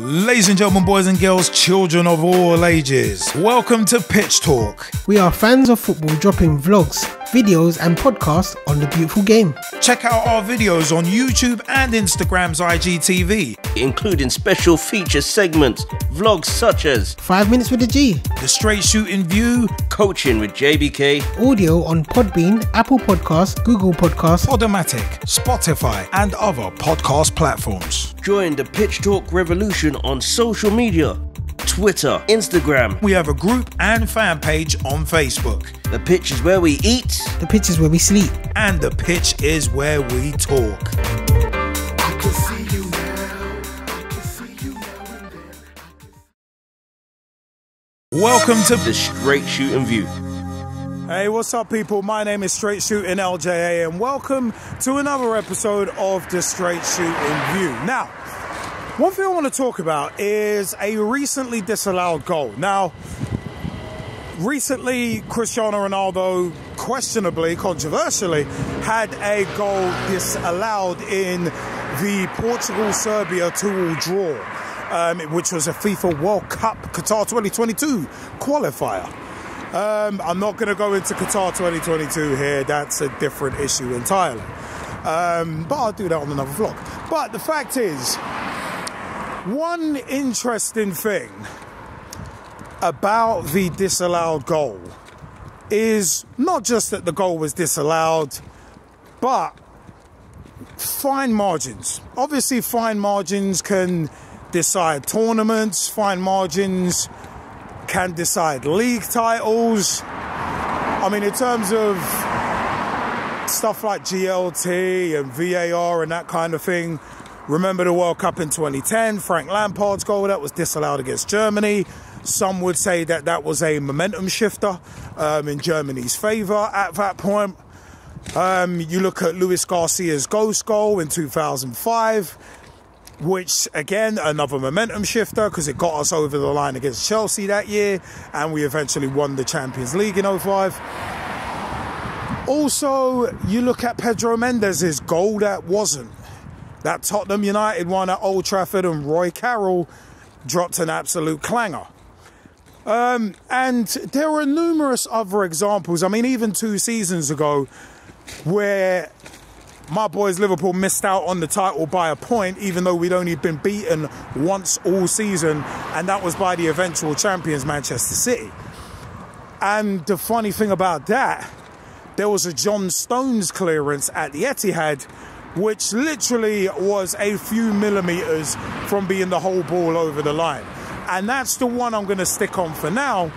Ladies and gentlemen, boys and girls, children of all ages, welcome to Pitch Talk. We are fans of football dropping vlogs, videos and podcasts on the beautiful game. Check out our videos on YouTube and Instagram's IGTV, including special feature segments, vlogs such as 5 minutes with the G, the Straight Shootin View, coaching with JBK, audio on Podbean, Apple Podcasts, Google Podcasts, Podomatic, Spotify and other podcast platforms. Join the Pitch Talk revolution on social media, Twitter, Instagram. We have a group and fan page on Facebook. The pitch is where we eat. The pitch is where we sleep. And the pitch is where we talk. I can see you now. I can see you now and then. Welcome to the Straight Shootin View. Hey, what's up, people? My name is Straight Shootin LJA, and welcome to another episode of the Straight Shootin View. Now, one thing I want to talk about is a recently disallowed goal. Now, recently, Cristiano Ronaldo, questionably, controversially, had a goal disallowed in the Portugal-Serbia 2-2 draw, which was a FIFA World Cup Qatar 2022 qualifier. I'm not going to go into Qatar 2022 here. That's a different issue entirely. But I'll do that on another vlog. But the fact is, one interesting thing about the disallowed goal is not just that the goal was disallowed, but fine margins. Obviously, fine margins can decide tournaments. Fine margins can decide league titles. I mean, in terms of stuff like GLT and VAR and that kind of thing, remember the World Cup in 2010, Frank Lampard's goal that was disallowed against Germany. Some would say that that was a momentum shifter in Germany's favour at that point. You look at Luis Garcia's ghost goal in 2005, which, again, another momentum shifter because it got us over the line against Chelsea that year, and we eventually won the Champions League in 2005. Also, you look at Pedro Mendes's goal that wasn't. That Tottenham United one at Old Trafford, and Roy Carroll dropped an absolute clanger. And there are numerous other examples. I mean, even 2 seasons ago, where my boys Liverpool missed out on the title by a point, even though we'd only been beaten once all season, and that was by the eventual champions, Manchester City. And the funny thing about that, there was a John Stones clearance at the Etihad, which literally was a few millimetres from being the whole ball over the line. And that's the one I'm going to stick on for now,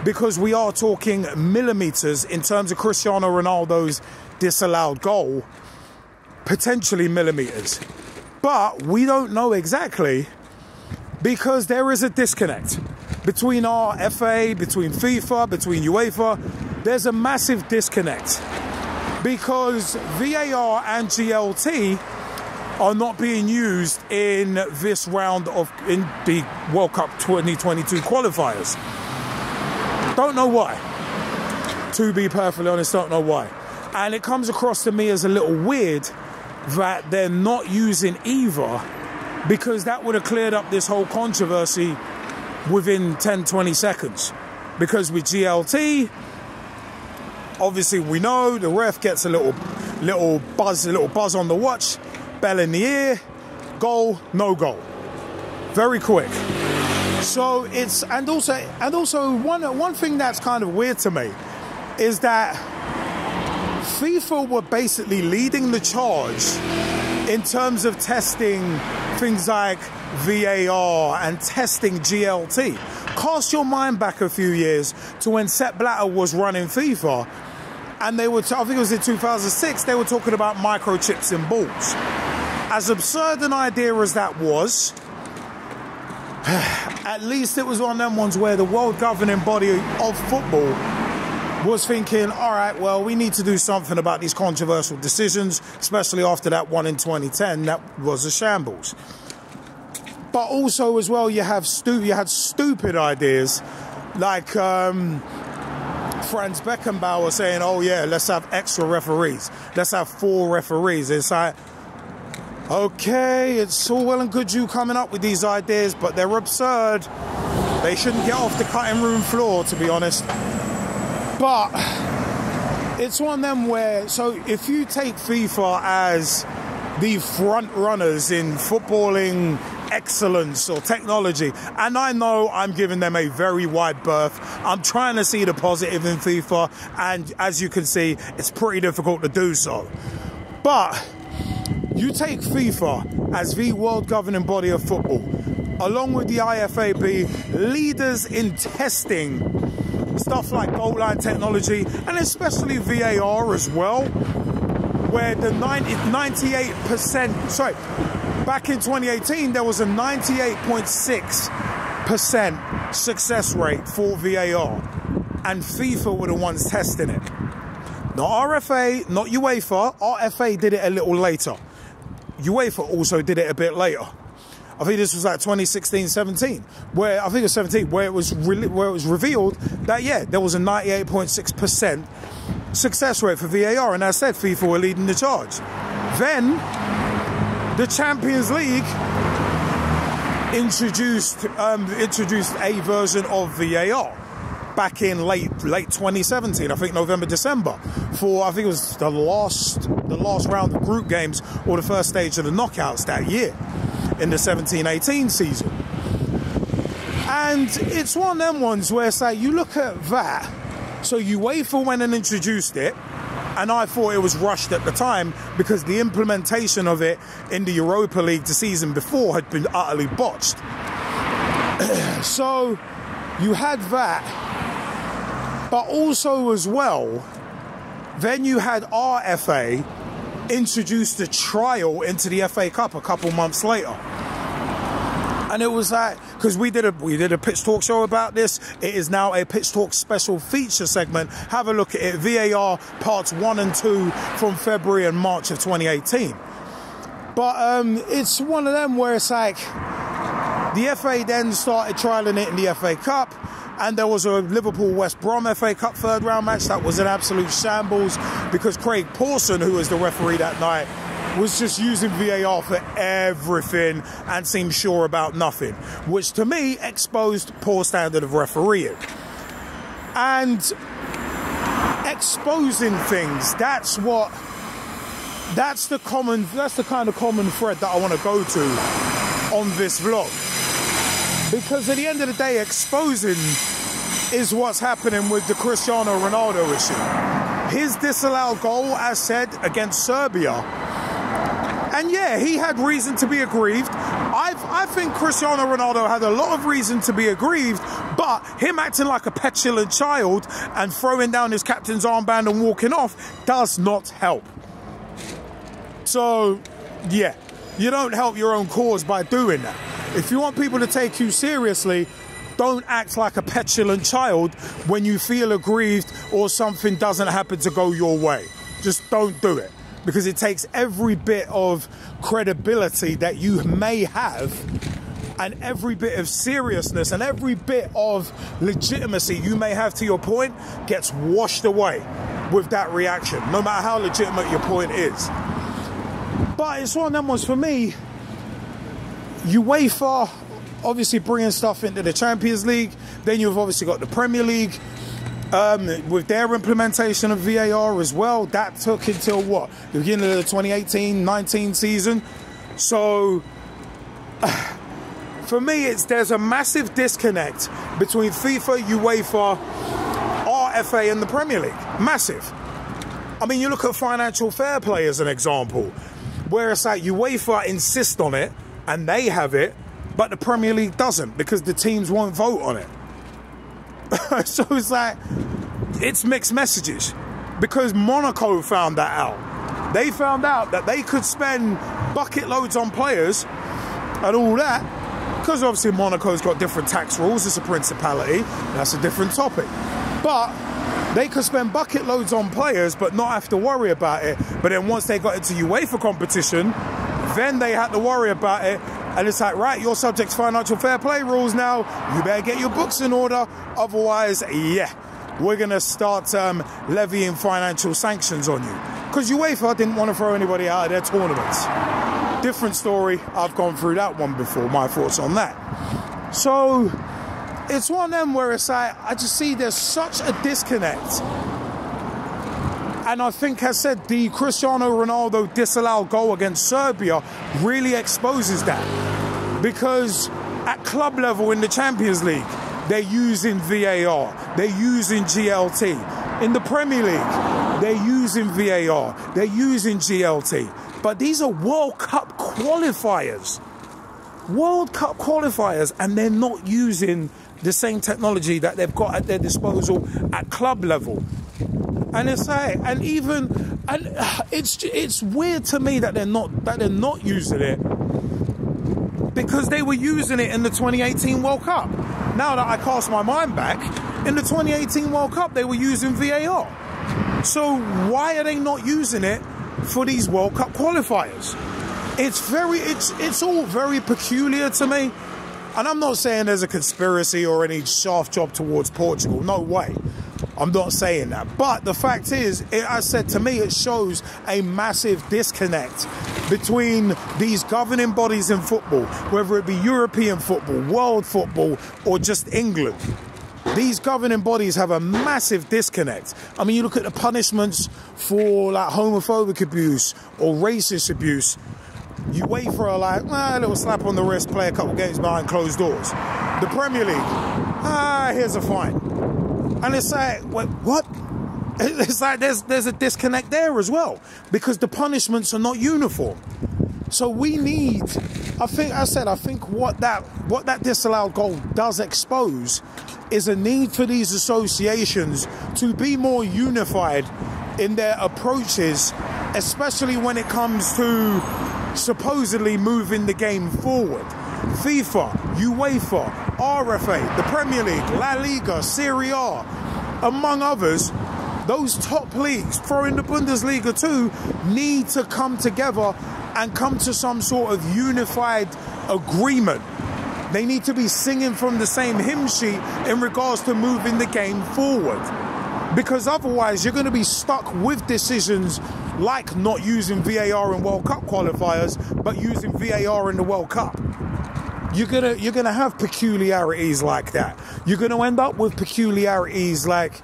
because we are talking millimetres in terms of Cristiano Ronaldo's disallowed goal, potentially millimetres. But we don't know exactly, because there is a disconnect between our FA, between FIFA, between UEFA. There's a massive disconnect, because VAR and GLT are not being used in this round in the World Cup 2022 qualifiers. Don't know why. To be perfectly honest, don't know why. And it comes across to me as a little weird that they're not using either, because that would have cleared up this whole controversy within 10-20 seconds. Because with GLT, obviously we know the ref gets a little buzz on the watch, bell in the ear, goal, no goal. Very quick. So it's, and also one thing that's kind of weird to me is that FIFA were basically leading the charge in terms of testing things like VAR and testing GLT. Cast your mind back a few years to when Sepp Blatter was running FIFA, and they were, I think it was in 2006, they were talking about microchips in balls. As absurd an idea as that was, at least it was one of them ones where the world governing body of football was thinking, all right, well, we need to do something about these controversial decisions, especially after that one in 2010 that was a shambles. But also as well, you had stupid ideas like Franz Beckenbauer saying, oh yeah, let's have extra referees. Let's have 4 referees. It's like, Okay, it's all well and good you coming up with these ideas, but they're absurd. They shouldn't get off the cutting room floor, to be honest. But it's one of them where, so if you take FIFA as the front runners in footballing excellence or technology, and I know I'm giving them a very wide berth, I'm trying to see the positive in FIFA, and as you can see, it's pretty difficult to do so. But you take FIFA as the world governing body of football, along with the IFAB, leaders in testing stuff like goal line technology, and especially VAR as well, where the 98%, sorry, back in 2018, there was a 98.6% success rate for VAR, and FIFA were the ones testing it. Not RFA, not UEFA. RFA did it a little later. UEFA also did it a bit later. I think this was like 2016-17, where I think it was 17, where it was revealed that there was a 98.6% success rate for VAR, and as I said, FIFA were leading the charge. Then the Champions League introduced a version of VAR back in late 2017, I think November, December, for I think it was the last round of group games or the first stage of the knockouts that year in the 17-18 season. And it's one of them ones where, say, you look at that, so UEFA went and introduced it, and I thought it was rushed at the time because the implementation of it in the Europa League the season before had been utterly botched. So you had that, but also as well, then you had RFA introduce the trial into the FA Cup a couple months later. And it was like, because we did a Pitch Talk show about this. It is now a Pitch Talk special feature segment. Have a look at it. VAR parts 1 and 2 from February and March of 2018. But it's one of them where it's like, the FA then started trialing it in the FA Cup. And there was a Liverpool-West Brom FA Cup third round match that was an absolute shambles because Craig Pawson, who was the referee that night, was just using VAR for everything and seemed sure about nothing, which to me exposed poor standard of refereeing. And exposing things, that's the kind of common thread that I want to go to on this vlog. Because at the end of the day, exposing is what's happening with the Cristiano Ronaldo issue. His disallowed goal, as said, against Serbia. And yeah, he had reason to be aggrieved. I think Cristiano Ronaldo had a lot of reason to be aggrieved, but him acting like a petulant child and throwing down his captain's armband and walking off does not help. So, yeah, you don't help your own cause by doing that. If you want people to take you seriously, don't act like a petulant child when you feel aggrieved or something doesn't happen to go your way. Just don't do it, because it takes every bit of credibility that you may have and every bit of seriousness and every bit of legitimacy you may have to your point gets washed away with that reaction, no matter how legitimate your point is. But it's one of them ones for me. UEFA obviously bringing stuff into the Champions League. Then you've obviously got the Premier League with their implementation of VAR as well. That took until what? The beginning of the 2018-19 season. So for me, there's a massive disconnect between FIFA, UEFA, RFA and the Premier League. Massive. I mean, you look at financial fair play as an example, where it's like UEFA insist on it and they have it, but the Premier League doesn't because the teams won't vote on it. So it's like, it's mixed messages, because Monaco found that out. They found out that they could spend bucket loads on players and all that, because obviously Monaco's got different tax rules. It's a principality. That's a different topic. But they could spend bucket loads on players but not have to worry about it. But then once they got into UEFA competition, then they had to worry about it. And it's like, right, you're subject to financial fair play rules now. You better get your books in order. Otherwise, yeah, we're going to start levying financial sanctions on you. Because UEFA didn't want to throw anybody out of their tournaments. different story. I've gone through that one before. My thoughts on that. So it's one of them where it's like, I just see there's such a disconnect. And I think, as said, the Cristiano Ronaldo disallowed goal against Serbia really exposes that. Because at club level in the Champions League, they're using VAR, they're using GLT. In the Premier League, they're using VAR, they're using GLT. But these are World Cup qualifiers. World Cup qualifiers, and they're not using the same technology that they've got at their disposal at club level. And it's like, and it's weird to me that they're not using it, because they were using it in the 2018 World Cup. Now that I cast my mind back, in the 2018 World Cup they were using VAR. So why are they not using it for these World Cup qualifiers? It's all very peculiar to me. And I'm not saying there's a conspiracy or any shaft job towards Portugal. No way. I'm not saying that. But the fact is, I said, to me, it shows a massive disconnect between these governing bodies in football, whether it be European football, world football, or just England. These governing bodies have a massive disconnect. I mean, you look at the punishments for like homophobic abuse or racist abuse. You wait for a little slap on the wrist, play a couple games behind closed doors. The Premier League, here's a fine. And it's like, wait, what? It's like there's a disconnect there as well, because the punishments are not uniform. So we need, I think what that disallowed goal does expose is a need for these associations to be more unified in their approaches, especially when it comes to supposedly moving the game forward. FIFA, UEFA, RFA, the Premier League, La Liga, Serie A, among others, those top leagues, throw in the Bundesliga too, need to come together and come to some sort of unified agreement. They need to be singing from the same hymn sheet in regards to moving the game forward. Because otherwise you're going to be stuck with decisions like not using VAR in World Cup qualifiers, but using VAR in the World Cup. You're gonna have peculiarities like that. You're gonna end up with peculiarities like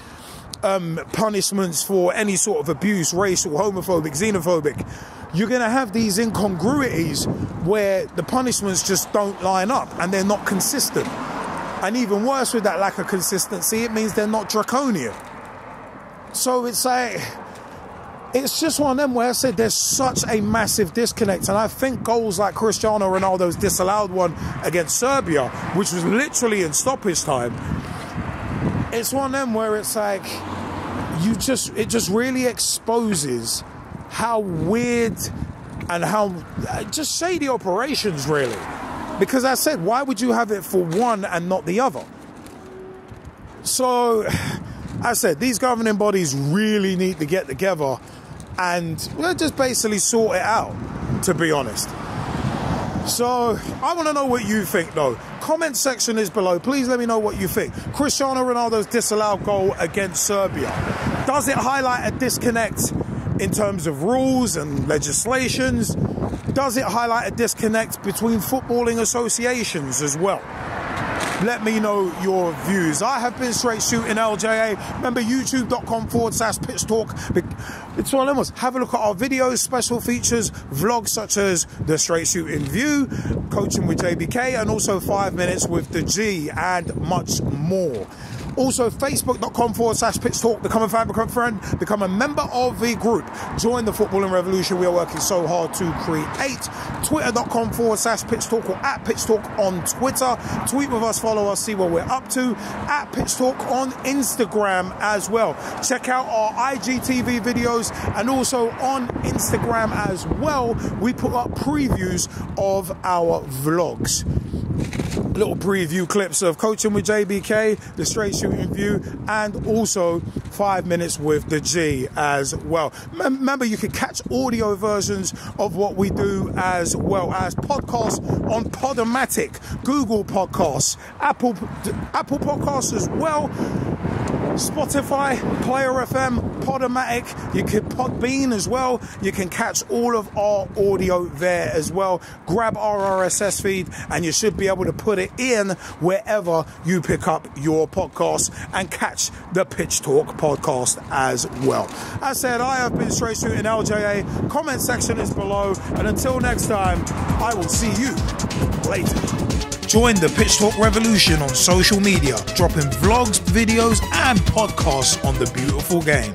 punishments for any sort of abuse, racial, homophobic, xenophobic. You're gonna have these incongruities where the punishments just don't line up and they're not consistent. And even worse, with that lack of consistency, it means they're not draconian. So it's like, it's just one of them where I said there's such a massive disconnect. And I think goals like Cristiano Ronaldo's disallowed one against Serbia, which was literally in stoppage time, it's one of them where it's like, it just really exposes how weird and how just shady operations really. Because I said, why would you have it for one and not the other? So I said, these governing bodies really need to get together and we'll just basically sort it out, to be honest. So I want to know what you think though. Comment section is below. Please let me know what you think. Cristiano Ronaldo's disallowed goal against Serbia. Does it highlight a disconnect in terms of rules and legislations? Does it highlight a disconnect between footballing associations as well? Let me know your views. I have been Straight Shootin LJA. Remember, youtube.com/pitch talk. It's one of them ones. Have a look at our videos, special features, vlogs such as the Straight Shootin View, coaching with JBK, and also 5 minutes with the G, and much more. Also, facebook.com/pitch talk. Become a fan, become a friend, become a member of the group. Join the footballing revolution we are working so hard to create. Twitter.com/pitch talk or @pitch talk on Twitter. Tweet with us, follow us, see what we're up to. @pitch talk on Instagram as well. Check out our IGTV videos, and also on Instagram as well, we put up previews of our vlogs. Little preview clips of coaching with JBK, the Straight Shootin View, and also 5 minutes with the G as well. Remember, you can catch audio versions of what we do as well as podcasts on Podomatic, Google Podcasts, Apple Podcasts as well. Spotify, Player FM, Podomatic, you can Podbean as well. You can catch all of our audio there as well. Grab our RSS feed and you should be able to put it in wherever you pick up your podcast and catch the Pitch Talk podcast as well. As said, I have been Straight Shootin LJA. Comment section is below, and until next time, I will see you later. Join the Pitch Talk revolution on social media, dropping vlogs, videos and podcasts on the beautiful game.